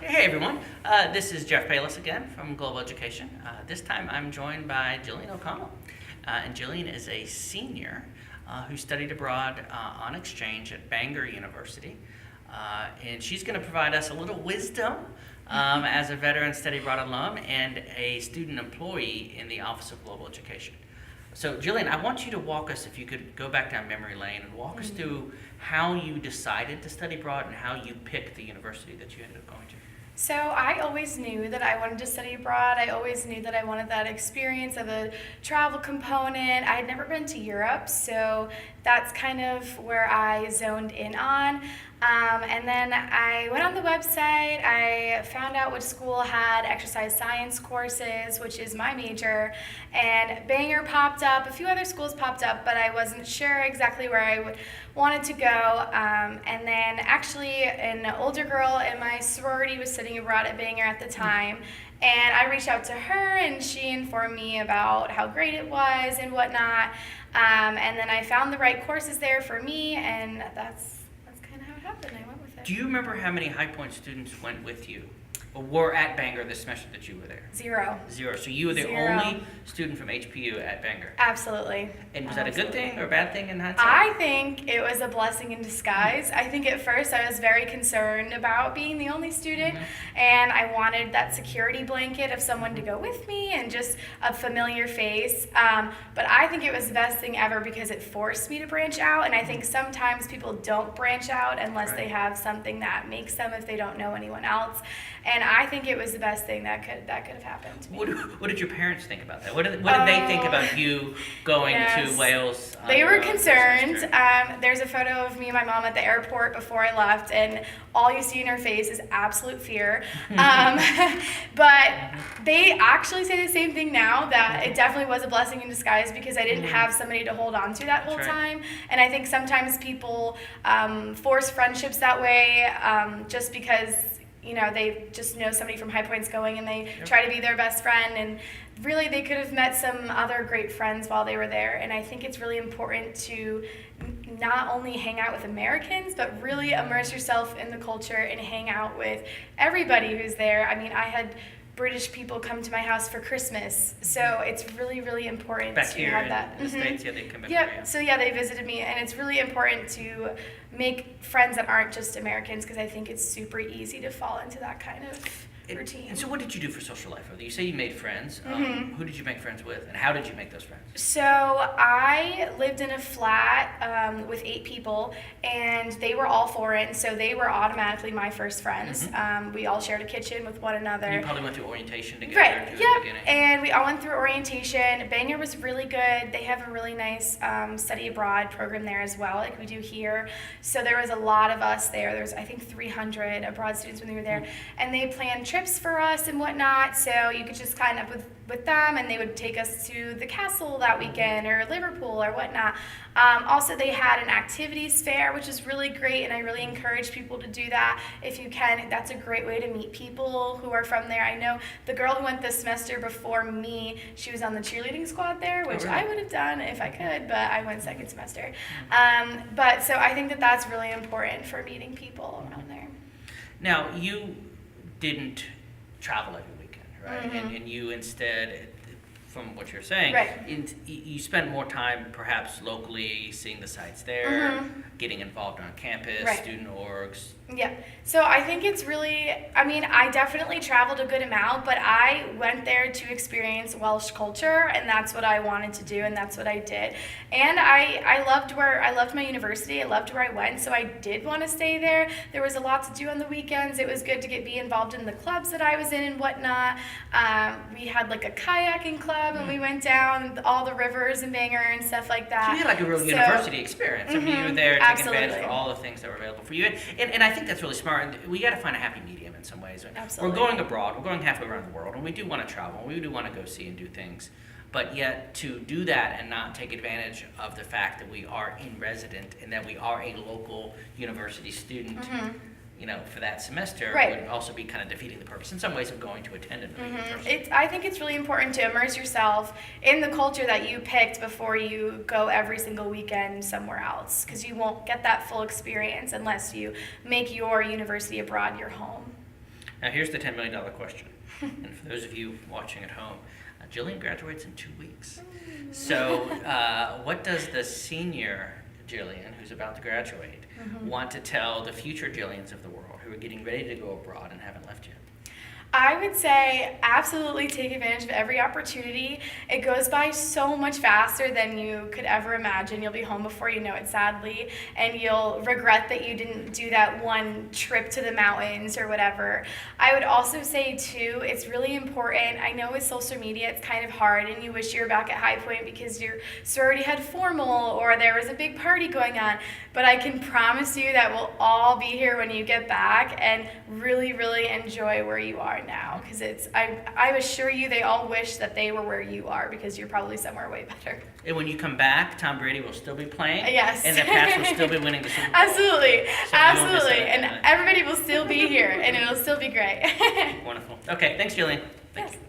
Hey everyone, this is Jeff Palis again from Global Education. This time I'm joined by Jillian O'Connell. And Jillian is a senior who studied abroad on exchange at Bangor University. And she's going to provide us a little wisdom as a veteran study abroad alum and a student employee in the Office of Global Education. So Jillian, I want you to walk us, if you could go back down memory lane and walk us through how you decided to study abroad and how you picked the university that you ended up going to. So I always knew that I wanted to study abroad. I always knew that I wanted that experience of a travel component. I had never been to Europe, so that's kind of where I zoned in on. And then I went on the website. I found out which school had exercise science courses, which is my major, and Bangor popped up. A few other schools popped up, but I wasn't sure exactly where I wanted to go. And then actually an older girl in my sorority was studying abroad at Bangor at the time. And I reached out to her, and she informed me about how great it was and whatnot. And then I found the right courses there for me, and that's kind of how it happened. I went with it. Do you remember how many High Point students went with you or were at Bangor this semester that you were there? Zero. Zero. So you were the Zero. only student from HPU at Bangor. Absolutely. And was that a good Absolutely. thing or a bad thing in hindsight? I think it was a blessing in disguise. I think at first I was very concerned about being the only student, and I wanted that security blanket of someone to go with me and just a familiar face. But I think it was the best thing ever because it forced me to branch out, and I think sometimes people don't branch out unless they have something that makes them if they don't know anyone else. And I think it was the best thing that could have happened to me. What did your parents think about that? What did they think about you going Yes. to Wales? On They your were own for a concerned. semester? There's a photo of me and my mom at the airport before I left, and all you see in her face is absolute fear. But they actually say the same thing now, that it definitely was a blessing in disguise because I didn't have somebody to hold on to that whole That's right. time. And I think sometimes people force friendships that way just because they just know somebody from High Point's going and they try to be their best friend, and really they could have met some other great friends while they were there. And I think it's really important to not only hang out with Americans, but really immerse yourself in the culture and hang out with everybody who's there. I mean, I had British people come to my house for Christmas, so it's really, really important Back to here have in that. the States, yeah, they come back. Yep. So yeah, they visited me, and it's really important to make friends that aren't just Americans because I think it's super easy to fall into that kind of routine. And so what did you do for social life? You say you made friends. Who did you make friends with, and how did you make those friends? So I lived in a flat with 8 people, and they were all foreign, so they were automatically my first friends. We all shared a kitchen with one another. You probably went through orientation together Right, too at the yep, beginning. and we all went through orientation. Bangor was really good. They have a really nice study abroad program there as well, like we do here. So there was a lot of us there. There was, I think, 300 abroad students when we were there, and they planned trips for us and whatnot, so you could just kind of with them, and they would take us to the castle that weekend or Liverpool or whatnot. Also, they had an activities fair, which is really great, and I really encourage people to do that if you can. That's a great way to meet people who are from there. I know the girl who went this semester before me, she was on the cheerleading squad there, which really? I would have done if I could, but I went second semester. But so I think that that's really important for meeting people around there. Now, you didn't travel every weekend, right? And you instead, from what you're saying, Right. you spend more time perhaps locally, seeing the sites there, getting involved on campus, Right. student orgs. Yeah. So I think it's really, I mean, I definitely traveled a good amount, but I went there to experience Welsh culture, and that's what I wanted to do, and that's what I did. And I loved my university. I loved where I went, so I did want to stay there. There was a lot to do on the weekends. It was good to be involved in the clubs that I was in and whatnot. We had like a kayaking club, and we went down all the rivers in Bangor and stuff like that. So you had like a real So- university experience. I mean, you were there taking advantage Absolutely. of all the things that were available for you. And I think that's really smart. And we got to find a happy medium in some ways. Absolutely. We're going abroad. We're going halfway around the world, and we do want to travel. And we do want to go see and do things. But yet to do that and not take advantage of the fact that we are in resident and that we are a local university student, for that semester Right. would also be kind of defeating the purpose in some ways of going to attend another university. I think it's really important to immerse yourself in the culture that you picked before you go every single weekend somewhere else, because you won't get that full experience unless you make your university abroad your home. Now here's the $10 million question. And for those of you watching at home, Jillian graduates in 2 weeks. So what does the senior Jillian, who's about to graduate, want to tell the future Jillians of the world who are getting ready to go abroad and haven't left yet? I would say absolutely take advantage of every opportunity. It goes by so much faster than you could ever imagine. You'll be home before you know it, sadly, and you'll regret that you didn't do that one trip to the mountains or whatever. I would also say, too, it's really important. I know with social media it's kind of hard and you wish you were back at High Point because your sorority had formal or there was a big party going on, but I can promise you that we'll all be here when you get back and really, really enjoy where you are now, because I assure you they all wish that they were where you are, because you're probably somewhere way better. And when you come back, Tom Brady will still be playing. Yes. And the Pats will still be winning the Super Bowl. Absolutely. So you won't miss Absolutely. out on And that. everybody will still be here and it'll still be great. Wonderful. Okay, thanks, Jillian. Thanks. Yes.